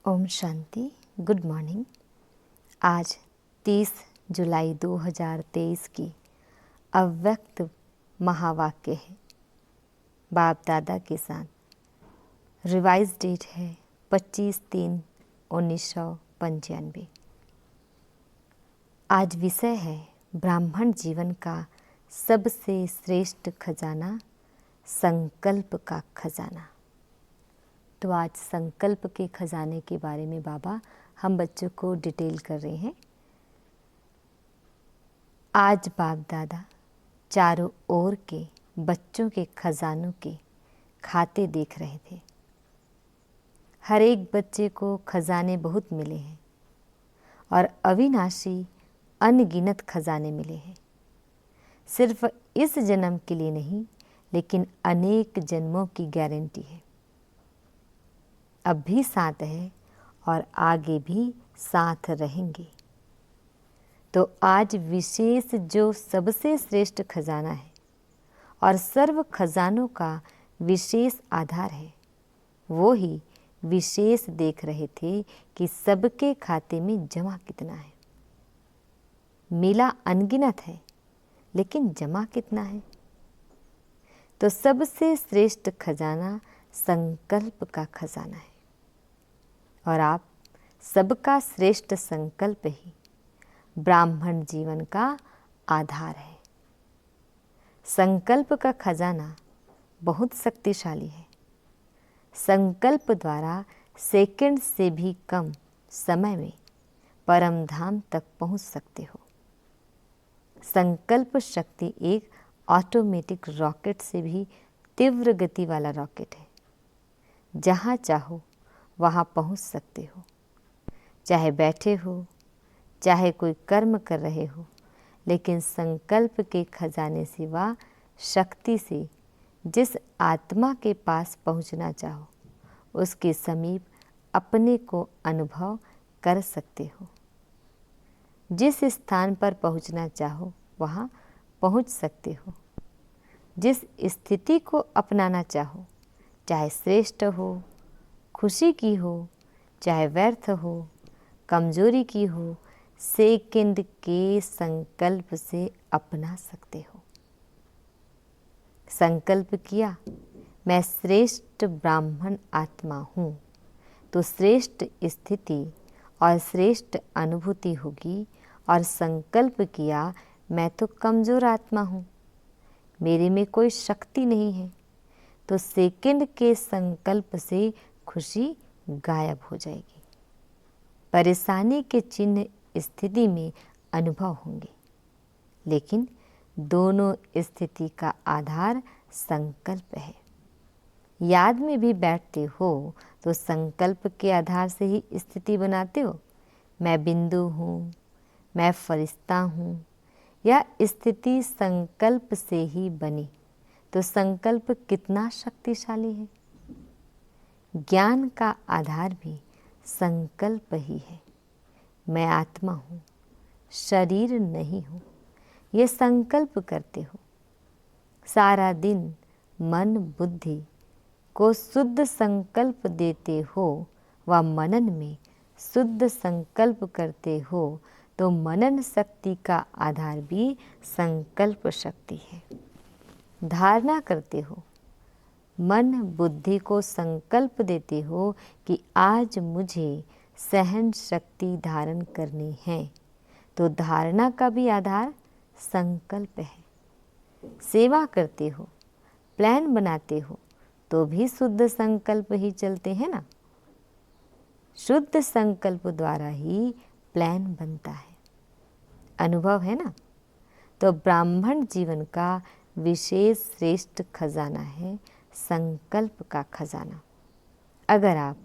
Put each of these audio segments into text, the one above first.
Om Shanti. Good morning. आज 30 जुलाई 2023 की अव्यक्त महावाक्य है बाप दादा के साथ। रिवाइज डेट है 25/3/1995। आज विषय है ब्राह्मण जीवन का सबसे श्रेष्ठ खजाना, संकल्प का खजाना। तो आज संकल्प के खजाने के बारे में बाबा हम बच्चों को डिटेल कर रहे हैं। आज बाप दादा चारों ओर के बच्चों के खजानों के खाते देख रहे थे। हर एक बच्चे को खजाने बहुत मिले हैं और अविनाशी अनगिनत खजाने मिले हैं। सिर्फ इस जन्म के लिए नहीं, लेकिन अनेक जन्मों की गारंटी है। अब भी साथ है और आगे भी साथ रहेंगे। तो आज विशेष जो सबसे श्रेष्ठ खजाना है और सर्व खजानों का विशेष आधार है, वो ही विशेष देख रहे थे कि सबके खाते में जमा कितना है। मिला अनगिनत है, लेकिन जमा कितना है? तो सबसे श्रेष्ठ खजाना संकल्प का खजाना है और आप सबका श्रेष्ठ संकल्प ही ब्राह्मण जीवन का आधार है। संकल्प का खजाना बहुत शक्तिशाली है। संकल्प द्वारा सेकंड से भी कम समय में परम धाम तक पहुंच सकते हो। संकल्प शक्ति एक ऑटोमेटिक रॉकेट से भी तीव्र गति वाला रॉकेट है। जहां चाहो वहां पहुंच सकते हो, चाहे बैठे हो, चाहे कोई कर्म कर रहे हो, लेकिन संकल्प के खजाने सिवा शक्ति से जिस आत्मा के पास पहुंचना चाहो, उसके समीप अपने को अनुभव कर सकते हो। जिस स्थान पर पहुंचना चाहो वहां पहुंच सकते हो। जिस स्थिति को अपनाना चाहो, चाहे श्रेष्ठ हो, खुशी की हो, चाहे व्यर्थ हो, कमजोरी की हो, सेकंड के संकल्प से अपना सकते हो। संकल्प किया मैं श्रेष्ठ ब्राह्मण आत्मा हूँ, तो श्रेष्ठ स्थिति और श्रेष्ठ अनुभूति होगी। और संकल्प किया मैं तो कमज़ोर आत्मा हूँ, मेरे में कोई शक्ति नहीं है, तो सेकंड के संकल्प से खुशी गायब हो जाएगी। परेशानी के चिन्ह स्थिति में अनुभव होंगे, लेकिन दोनों स्थिति का आधार संकल्प है। याद में भी बैठते हो तो संकल्प के आधार से ही स्थिति बनाते हो। मैं बिंदु हूँ, मैं फरिश्ता हूँ, या स्थिति संकल्प से ही बनी, तो संकल्प कितना शक्तिशाली है। ज्ञान का आधार भी संकल्प ही है। मैं आत्मा हूँ, शरीर नहीं हूँ, ये संकल्प करते हो। सारा दिन मन बुद्धि को शुद्ध संकल्प देते हो व मनन में शुद्ध संकल्प करते हो, तो मनन शक्ति का आधार भी संकल्प शक्ति है। धारणा करते हो, मन बुद्धि को संकल्प देते हो कि आज मुझे सहन शक्ति धारण करनी है, तो धारणा का भी आधार संकल्प है। सेवा करते हो, प्लान बनाते हो, तो भी शुद्ध संकल्प ही चलते हैं ना। शुद्ध संकल्प द्वारा ही प्लान बनता है। अनुभव है ना। तो ब्राह्मण जीवन का विशेष श्रेष्ठ खजाना है संकल्प का खजाना। अगर आप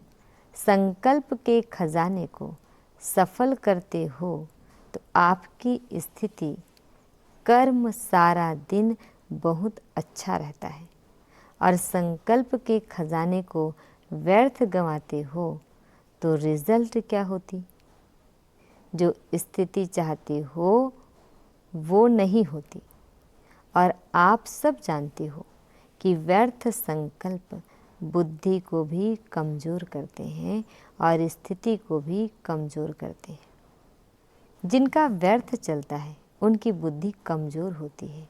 संकल्प के खजाने को सफल करते हो, तो आपकी स्थिति कर्म सारा दिन बहुत अच्छा रहता है। और संकल्प के खजाने को व्यर्थ गंवाते हो, तो रिजल्ट क्या होती? जो स्थिति चाहते हो वो नहीं होती। और आप सब जानते हो कि व्यर्थ संकल्प बुद्धि को भी कमज़ोर करते हैं और स्थिति को भी कमज़ोर करते हैं। जिनका व्यर्थ चलता है उनकी बुद्धि कमज़ोर होती है,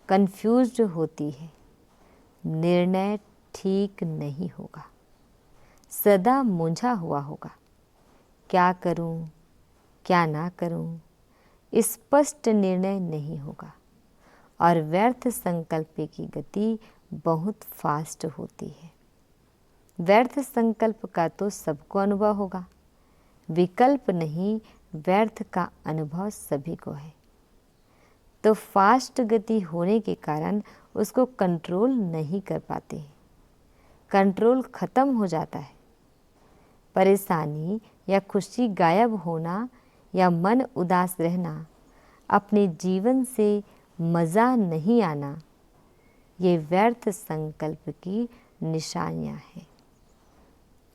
कंफ्यूज्ड होती है, निर्णय ठीक नहीं होगा, सदा मूंझा हुआ होगा, क्या करूं, क्या ना करूं, स्पष्ट निर्णय नहीं होगा और व्यर्थ संकल्प की गति बहुत फास्ट होती है। व्यर्थ संकल्प का तो सबको अनुभव होगा, विकल्प नहीं, व्यर्थ का अनुभव सभी को है। तो फास्ट गति होने के कारण उसको कंट्रोल नहीं कर पाते, कंट्रोल खत्म हो जाता है। परेशानी या खुशी गायब होना या मन उदास रहना, अपने जीवन से मज़ा नहीं आना, ये व्यर्थ संकल्प की निशानियां हैं।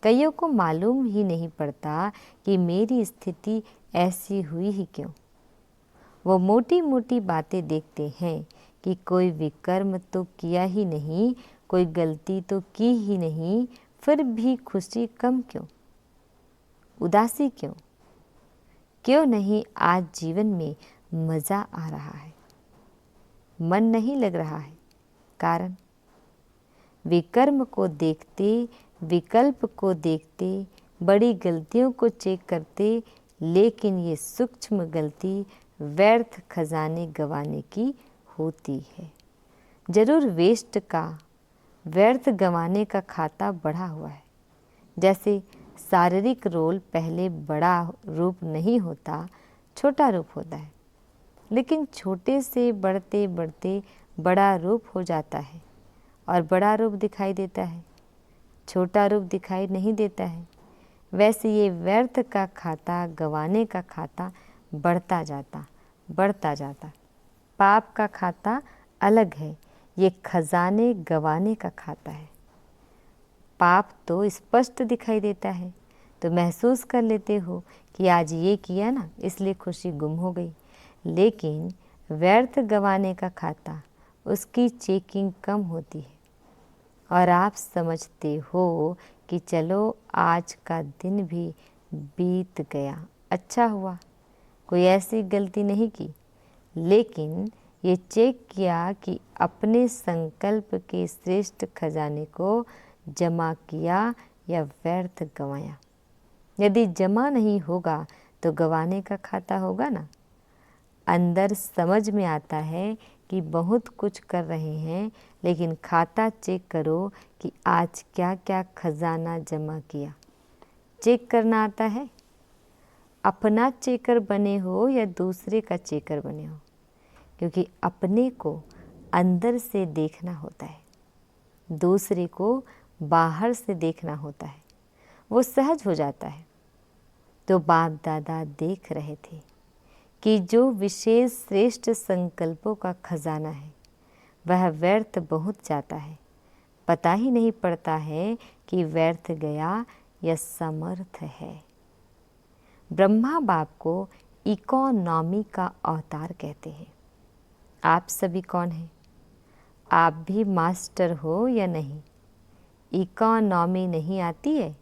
कईयों को मालूम ही नहीं पड़ता कि मेरी स्थिति ऐसी हुई ही क्यों। वो मोटी मोटी बातें देखते हैं कि कोई विकर्म तो किया ही नहीं, कोई गलती तो की ही नहीं, फिर भी खुशी कम क्यों, उदासी क्यों, क्यों नहीं आज जीवन में मज़ा आ रहा है, मन नहीं लग रहा है। कारण विकर्म को देखते, विकल्प को देखते, बड़ी गलतियों को चेक करते, लेकिन ये सूक्ष्म गलती व्यर्थ खजाने गंवाने की होती है। जरूर वेस्ट का, व्यर्थ गंवाने का खाता बढ़ा हुआ है। जैसे शारीरिक रोल पहले बड़ा रूप नहीं होता, छोटा रूप होता है, लेकिन छोटे से बढ़ते बढ़ते बड़ा रूप हो जाता है और बड़ा रूप दिखाई देता है, छोटा रूप दिखाई नहीं देता है। वैसे ये व्यर्थ का खाता, गंवाने का खाता बढ़ता जाता। पाप का खाता अलग है, ये खजाने गंवाने का खाता है। पाप तो स्पष्ट दिखाई देता है, तो महसूस कर लेते हो कि आज ये किया ना, इसलिए खुशी गुम हो गई। लेकिन व्यर्थ गंवाने का खाता, उसकी चेकिंग कम होती है और आप समझते हो कि चलो आज का दिन भी बीत गया, अच्छा हुआ, कोई ऐसी गलती नहीं की। लेकिन ये चेक किया कि अपने संकल्प के श्रेष्ठ खजाने को जमा किया या व्यर्थ गंवाया। यदि जमा नहीं होगा तो गंवाने का खाता होगा ना। अंदर समझ में आता है कि बहुत कुछ कर रहे हैं, लेकिन खाता चेक करो कि आज क्या क्या खजाना जमा किया। चेक करना आता है? अपना चेकर बने हो या दूसरे का चेकर बने हो, क्योंकि अपने को अंदर से देखना होता है, दूसरे को बाहर से देखना होता है, वो सहज हो जाता है। तो बाप दादा देख रहे थे कि जो विशेष श्रेष्ठ संकल्पों का खजाना है वह व्यर्थ बहुत जाता है, पता ही नहीं पड़ता है कि व्यर्थ गया या समर्थ है। ब्रह्मा बाप को इकोनॉमी का अवतार कहते हैं। आप सभी कौन हैं? आप भी मास्टर हो या नहीं? इकोनॉमी नहीं आती है,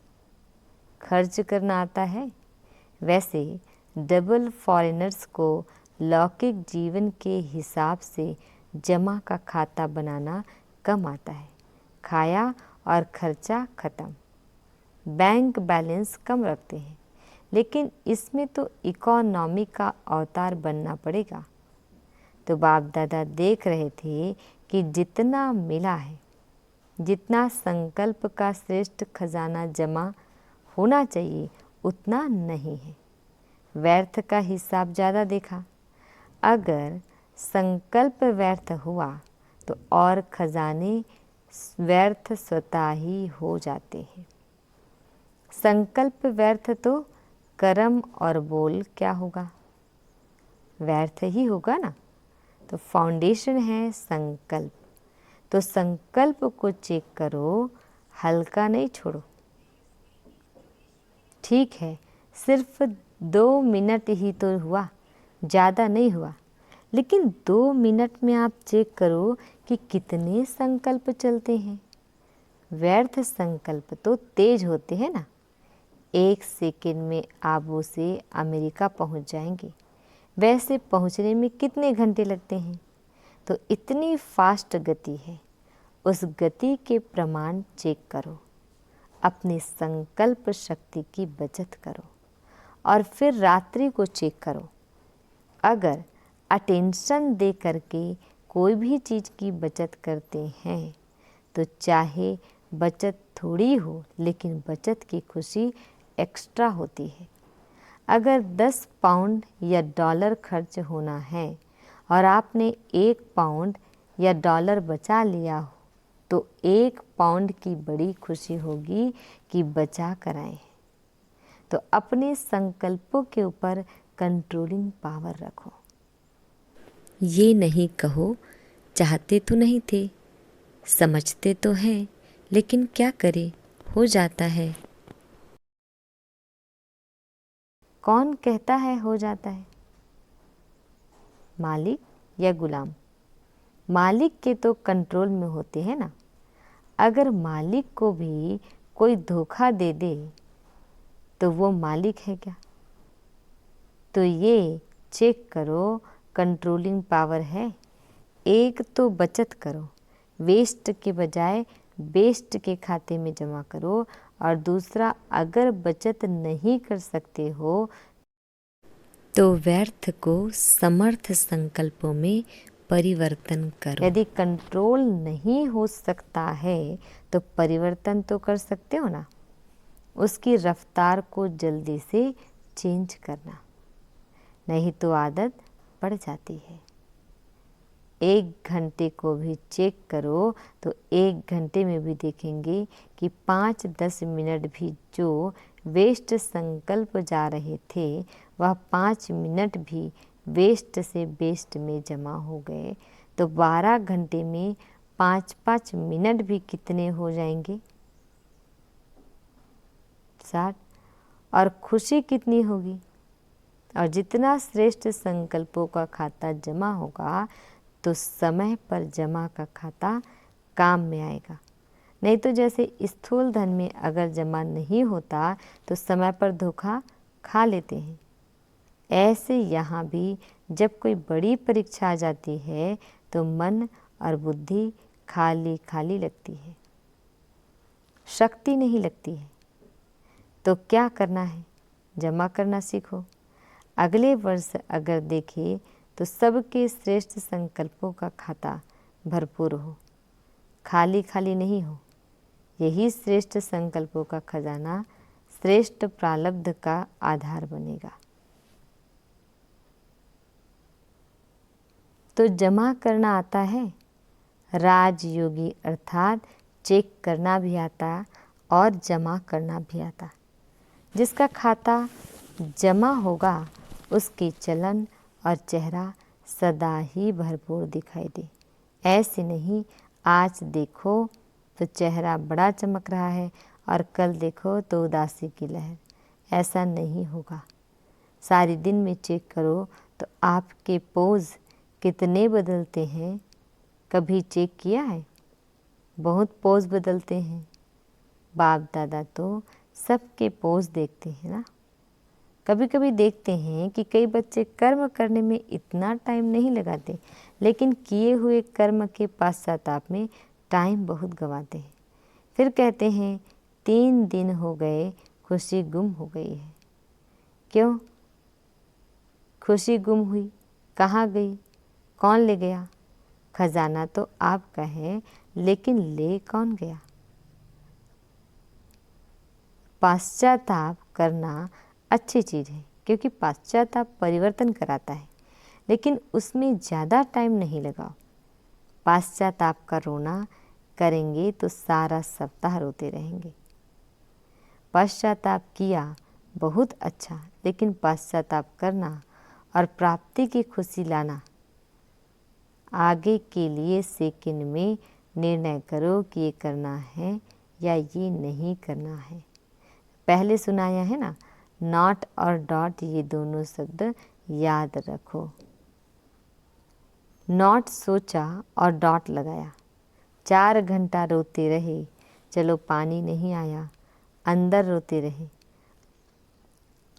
खर्च करना आता है। वैसे डबल फॉरेनर्स को लौकिक जीवन के हिसाब से जमा का खाता बनाना कम आता है। खाया और खर्चा खत्म, बैंक बैलेंस कम रखते हैं, लेकिन इसमें तो इकोनॉमी का अवतार बनना पड़ेगा। तो बाप दादा देख रहे थे कि जितना मिला है, जितना संकल्प का श्रेष्ठ खजाना जमा होना चाहिए उतना नहीं है। व्यर्थ का हिसाब ज़्यादा देखा। अगर संकल्प व्यर्थ हुआ तो और खजाने व्यर्थ स्वतः ही हो जाते हैं। संकल्प व्यर्थ तो कर्म और बोल क्या होगा? व्यर्थ ही होगा ना। तो फाउंडेशन है संकल्प। तो संकल्प को चेक करो, हल्का नहीं छोड़ो। ठीक है, सिर्फ 2 मिनट ही तो हुआ, ज़्यादा नहीं हुआ, लेकिन 2 मिनट में आप चेक करो कि कितने संकल्प चलते हैं। व्यर्थ संकल्प तो तेज होते हैं ना। 1 सेकंड में आप उसे अमेरिका पहुंच जाएंगे, वैसे पहुंचने में कितने घंटे लगते हैं? तो इतनी फास्ट गति है। उस गति के प्रमाण चेक करो, अपनी संकल्प शक्ति की बचत करो और फिर रात्रि को चेक करो। अगर अटेंशन दे करके कोई भी चीज़ की बचत करते हैं तो चाहे बचत थोड़ी हो, लेकिन बचत की खुशी एक्स्ट्रा होती है। अगर 10 पाउंड या डॉलर खर्च होना है और आपने 1 पाउंड या डॉलर बचा लिया हो, तो 1 पाउंड की बड़ी खुशी होगी कि बचा कर आए हैं। तो अपने संकल्पों के ऊपर कंट्रोलिंग पावर रखो। ये नहीं कहो चाहते तो नहीं थे, समझते तो हैं, लेकिन क्या करें, हो जाता है। कौन कहता है हो जाता है? मालिक या गुलाम? मालिक के तो कंट्रोल में होते हैं ना। अगर मालिक को भी कोई धोखा दे दे तो वो मालिक है क्या? तो ये चेक करो, कंट्रोलिंग पावर है। एक तो बचत करो, वेस्ट के बजाय बेस्ट के खाते में जमा करो, और दूसरा अगर बचत नहीं कर सकते हो तो व्यर्थ को समर्थ संकल्पों में परिवर्तन करो। यदि कंट्रोल नहीं हो सकता है तो परिवर्तन तो कर सकते हो ना। उसकी रफ्तार को जल्दी से चेंज करना, नहीं तो आदत पड़ जाती है। 1 घंटे को भी चेक करो तो 1 घंटे में भी देखेंगे कि 5-10 मिनट भी जो वेस्ट संकल्प जा रहे थे वह 5 मिनट भी वेस्ट से बेस्ट में जमा हो गए। तो 12 घंटे में 5-5 मिनट भी कितने हो जाएंगे? 60। और खुशी कितनी होगी? और जितना श्रेष्ठ संकल्पों का खाता जमा होगा तो समय पर जमा का खाता काम में आएगा। नहीं तो जैसे स्थूल धन में अगर जमा नहीं होता तो समय पर धोखा खा लेते हैं, ऐसे यहाँ भी जब कोई बड़ी परीक्षा आ जाती है तो मन और बुद्धि खाली खाली लगती है, शक्ति नहीं लगती है। तो क्या करना है? जमा करना सीखो। अगले वर्ष अगर देखें तो सबके श्रेष्ठ संकल्पों का खाता भरपूर हो, खाली खाली नहीं हो। यही श्रेष्ठ संकल्पों का खजाना श्रेष्ठ प्रारब्ध का आधार बनेगा। तो जमा करना आता है, राजयोगी अर्थात चेक करना भी आता और जमा करना भी आता। जिसका खाता जमा होगा उसकी चलन और चेहरा सदा ही भरपूर दिखाई दे। ऐसे नहीं आज देखो तो चेहरा बड़ा चमक रहा है और कल देखो तो उदासी की लहर, ऐसा नहीं होगा। सारी दिन में चेक करो तो आपके पोज कितने बदलते हैं, कभी चेक किया है? बहुत पोज बदलते हैं। बाप दादा तो सबके पोज देखते हैं ना। कभी कभी देखते हैं कि कई बच्चे कर्म करने में इतना टाइम नहीं लगाते, लेकिन किए हुए कर्म के पश्चाताप में टाइम बहुत गंवाते हैं। फिर कहते हैं 3 दिन हो गए, खुशी गुम हो गई है। क्यों खुशी गुम हुई? कहाँ गई? कौन ले गया? खजाना तो आपका है, लेकिन ले कौन गया? पश्चाताप करना अच्छी चीज़ है, क्योंकि पश्चाताप परिवर्तन कराता है, लेकिन उसमें ज़्यादा टाइम नहीं लगाओ। पश्चाताप का रोना करेंगे तो सारा सप्ताह रोते रहेंगे। पश्चाताप किया बहुत अच्छा, लेकिन पश्चाताप करना और प्राप्ति की खुशी लाना, आगे के लिए सेकंड में निर्णय करो कि ये करना है या ये नहीं करना है। पहले सुनाया है ना, नॉट और डॉट, ये दोनों शब्द याद रखो। नॉट सोचा और डॉट लगाया, 4 घंटा रोते रहे, चलो पानी नहीं आया, अंदर रोते रहे।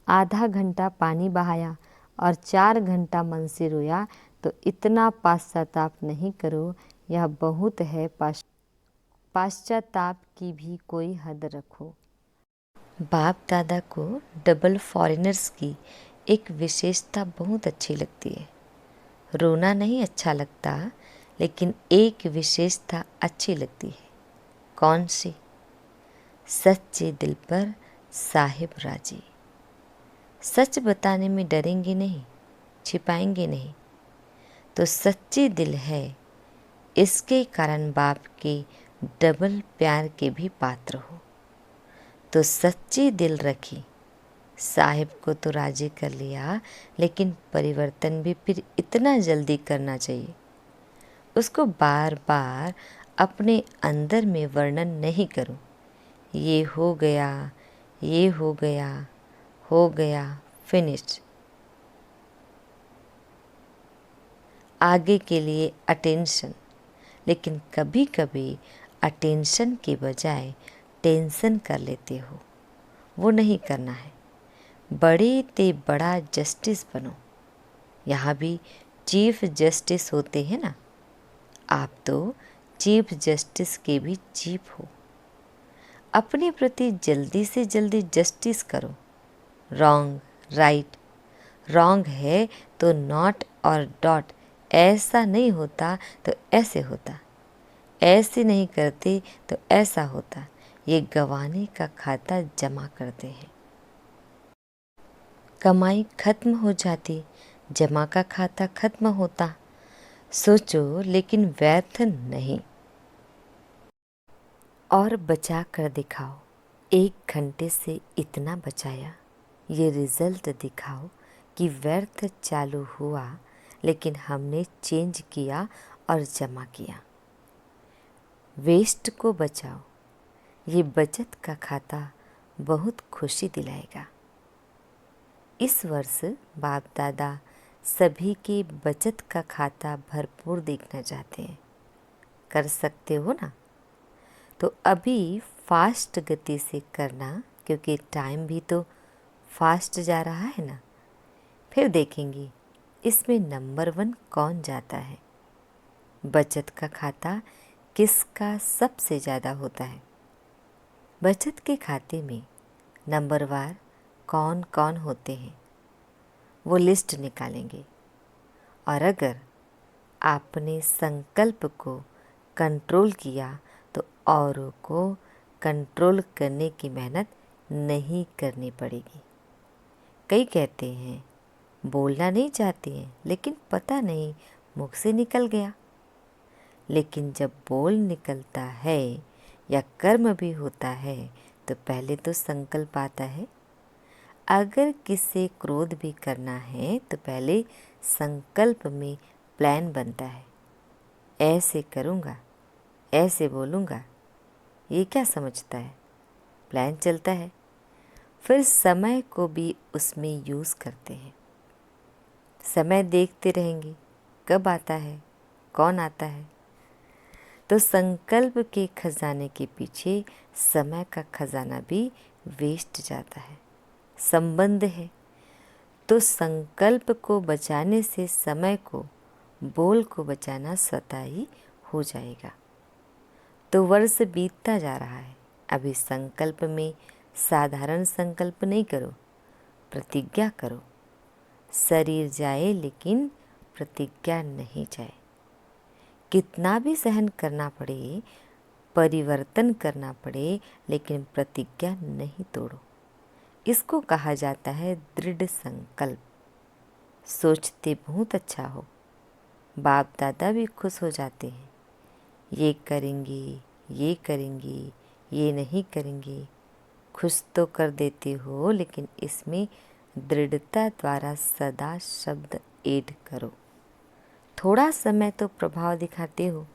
आधा घंटा पानी बहाया और 4 घंटा मन से रोया, तो इतना पश्चाताप नहीं करो, यह बहुत है। पश्चाताप की भी कोई हद रखो। बाप दादा को डबल फॉरेनर्स की एक विशेषता बहुत अच्छी लगती है। रोना नहीं अच्छा लगता, लेकिन एक विशेषता अच्छी लगती है। कौन सी? सच्चे दिल पर साहिब राजी। सच बताने में डरेंगे नहीं, छिपाएंगे नहीं, तो सच्चे दिल है। इसके कारण बाप के डबल प्यार के भी पात्र हो। तो सच्चे दिल रखी। साहिब को तो राजी कर लिया, लेकिन परिवर्तन भी फिर इतना जल्दी करना चाहिए। उसको बार बार अपने अंदर में वर्णन नहीं करूं। ये हो गया, ये हो गया, हो गया, फिनिश्ड। आगे के लिए अटेंशन, लेकिन कभी कभी अटेंशन के बजाय टेंशन कर लेते हो। वो नहीं करना है। बड़े ते बड़ा जस्टिस बनो। यहाँ भी चीफ जस्टिस होते हैं ना, आप तो चीफ जस्टिस के भी चीफ हो। अपने प्रति जल्दी से जल्दी जस्टिस करो। Wrong, right. रॉन्ग है तो नॉट और डॉट, ऐसा नहीं होता तो ऐसे होता, ऐसे नहीं करते तो ऐसा होता। ये गंवाने का खाता जमा करते हैं। कमाई खत्म हो जाती, जमा का खाता खत्म होता। सोचो, लेकिन व्यर्थ नहीं। और बचा कर दिखाओ। 1 घंटे से इतना बचाया, ये रिजल्ट दिखाओ कि व्यर्थ चालू हुआ, लेकिन हमने चेंज किया और जमा किया। वेस्ट को बचाओ। ये बचत का खाता बहुत खुशी दिलाएगा। इस वर्ष बाप दादा सभी के बचत का खाता भरपूर देखना चाहते हैं। कर सकते हो ना? तो अभी फास्ट गति से करना, क्योंकि टाइम भी तो फास्ट जा रहा है ना। फिर देखेंगे इसमें नंबर 1 कौन जाता है। बचत का खाता किसका सबसे ज़्यादा होता है? बचत के खाते में नंबरवार कौन कौन होते हैं, वो लिस्ट निकालेंगे। और अगर आपने संकल्प को कंट्रोल किया, तो औरों को कंट्रोल करने की मेहनत नहीं करनी पड़ेगी। कई कहते हैं बोलना नहीं चाहते हैं, लेकिन पता नहीं मुख से निकल गया। लेकिन जब बोल निकलता है या कर्म भी होता है, तो पहले तो संकल्प आता है। अगर किसी क्रोध भी करना है, तो पहले संकल्प में प्लान बनता है। ऐसे करूँगा, ऐसे बोलूँगा। ये क्या समझता है? प्लान चलता है। फिर समय को भी उसमें यूज़ करते हैं। समय देखते रहेंगे कब आता है, कौन आता है। तो संकल्प के खजाने के पीछे समय का खजाना भी वेस्ट जाता है। संबंध है, तो संकल्प को बचाने से समय को, बोल को बचाना स्वतः ही हो जाएगा। तो वर्ष बीतता जा रहा है। अभी संकल्प में साधारण संकल्प नहीं करो, प्रतिज्ञा करो। शरीर जाए लेकिन प्रतिज्ञा नहीं जाए। कितना भी सहन करना पड़े, परिवर्तन करना पड़े, लेकिन प्रतिज्ञा नहीं तोड़ो। इसको कहा जाता है दृढ़ संकल्प। सोचते बहुत अच्छा हो, बाप दादा भी खुश हो जाते हैं। ये करेंगी, ये करेंगी, ये नहीं करेंगी। खुश तो कर देते हो, लेकिन इसमें दृढ़ता द्वारा सदा शब्द ऐड करो। थोड़ा समय तो प्रभाव दिखाते हो।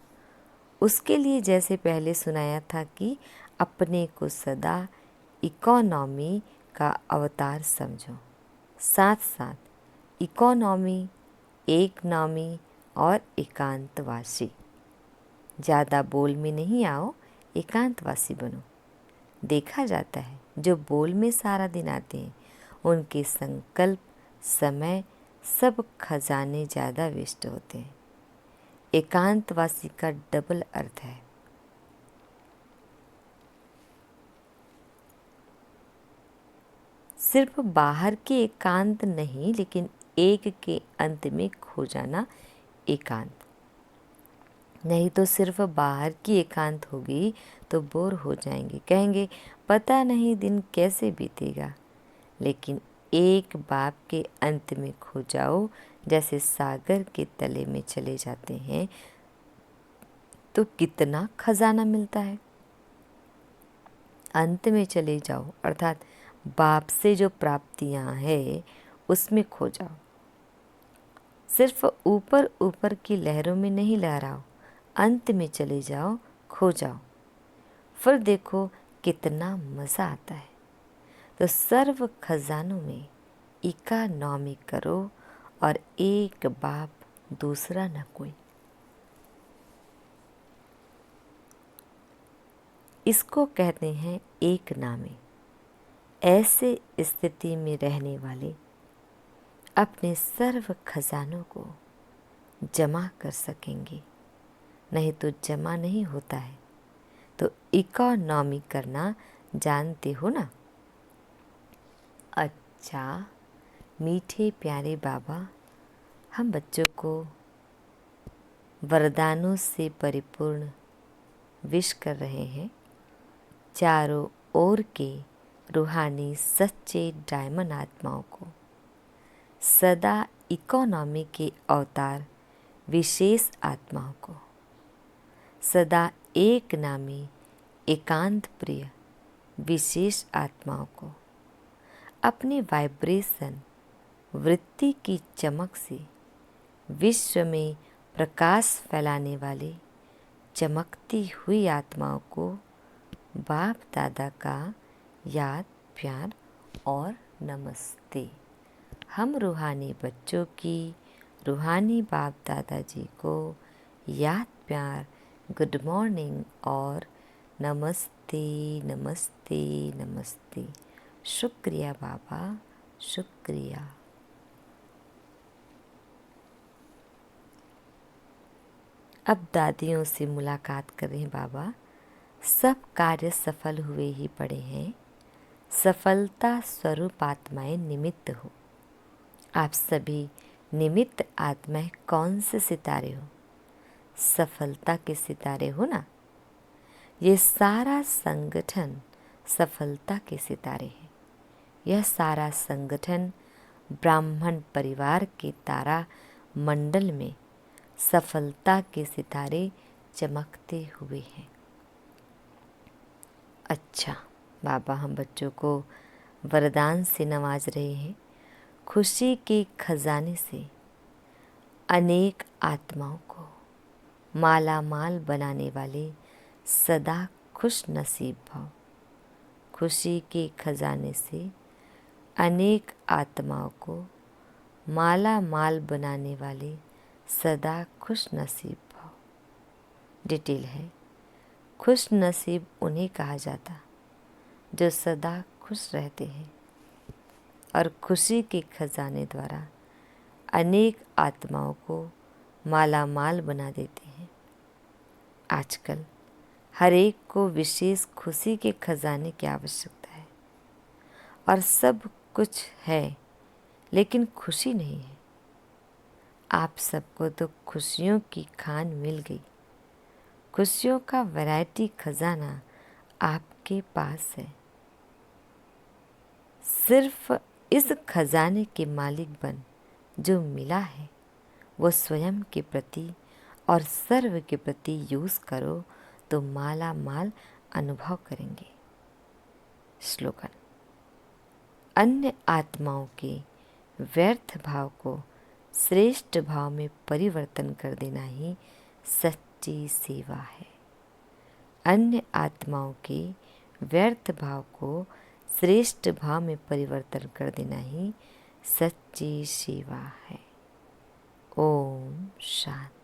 उसके लिए जैसे पहले सुनाया था कि अपने को सदा इकोनॉमी का अवतार समझो। साथ साथ इकोनॉमी, एक नामी और एकांतवासी। ज़्यादा बोल में नहीं आओ, एकांतवासी बनो। देखा जाता है जो बोल में सारा दिन आते हैं उनके संकल्प, समय, सब खजाने ज़्यादा वेस्ट होते हैं। एकांतवासी का डबल अर्थ है। सिर्फ बाहर के एकांत नहीं, लेकिन एक के अंत में खो जाना एकांत। नहीं तो सिर्फ बाहर की एकांत होगी तो बोर हो जाएंगे, कहेंगे पता नहीं दिन कैसे बीतेगा। लेकिन एक बाप के अंत में खो जाओ, जैसे सागर के तले में चले जाते हैं, तो कितना खजाना मिलता है। अंत में चले जाओ अर्थात बाप से जो प्राप्तियां है उसमें खो जाओ। सिर्फ ऊपर ऊपर की लहरों में नहीं लहराओ, अंत में चले जाओ, खो जाओ, फिर देखो कितना मज़ा आता है। तो सर्व खजानों में इकोनॉमी करो और एक बाप, दूसरा न कोई। इसको कहते हैं एक नामी। ऐसे स्थिति में रहने वाले अपने सर्व खजानों को जमा कर सकेंगे, नहीं तो जमा नहीं होता है। तो इकोनॉमी करना जानते हो ना। अच्छा, मीठे प्यारे बाबा हम बच्चों को वरदानों से परिपूर्ण विश कर रहे हैं। चारों ओर के रूहानी सच्चे डायमंड आत्माओं को सदा इकोनॉमी के अवतार विशेष आत्माओं को सदा एक नामी एकांत प्रिय विशेष आत्माओं को अपने वाइब्रेशन वृत्ति की चमक से विश्व में प्रकाश फैलाने वाले चमकती हुई आत्माओं को बाप दादा का याद, प्यार और नमस्ते। हम रूहानी बच्चों की रूहानी बाप दादाजी को याद, प्यार, गुड मॉर्निंग और नमस्ते नमस्ते नमस्ते। शुक्रिया बाबा, शुक्रिया। अब दादियों से मुलाकात कर रहे हैं बाबा। सब कार्य सफल हुए ही पड़े हैं। सफलता स्वरूप आत्माएं निमित्त हो। आप सभी निमित्त आत्माएं कौन से सितारे हो? सफलता के सितारे हो ना। ये सारा संगठन सफलता के सितारे हैं। यह सारा संगठन ब्राह्मण परिवार के तारा मंडल में सफलता के सितारे चमकते हुए हैं। अच्छा बाबा, हम बच्चों को वरदान से नवाज रहे हैं। खुशी के खजाने से अनेक आत्माओं को माला माल बनाने वाले सदा खुश नसीब भव। खुशी के खजाने से अनेक आत्माओं को माला माल बनाने वाले सदा खुश नसीब भव। डिटेल है, खुश नसीब उन्हें कहा जाता जो सदा खुश रहते हैं और खुशी के खजाने द्वारा अनेक आत्माओं को माला माल बना देते हैं। आजकल हर एक को विशेष खुशी के खजाने की आवश्यकता है और सब कुछ है लेकिन खुशी नहीं है। आप सबको तो खुशियों की खान मिल गई। खुशियों का वैरायटी खजाना आपके पास है। सिर्फ इस खजाने के मालिक बन। जो मिला है वो स्वयं के प्रति और सर्व के प्रति यूज़ करो तो माला माल अनुभव करेंगे। स्लोगन, अन्य आत्माओं के व्यर्थ भाव को श्रेष्ठ भाव में परिवर्तन कर देना ही सच्ची सेवा है। अन्य आत्माओं के व्यर्थ भाव को श्रेष्ठ भाव में परिवर्तन कर देना ही सच्ची सेवा है। ओम शांति।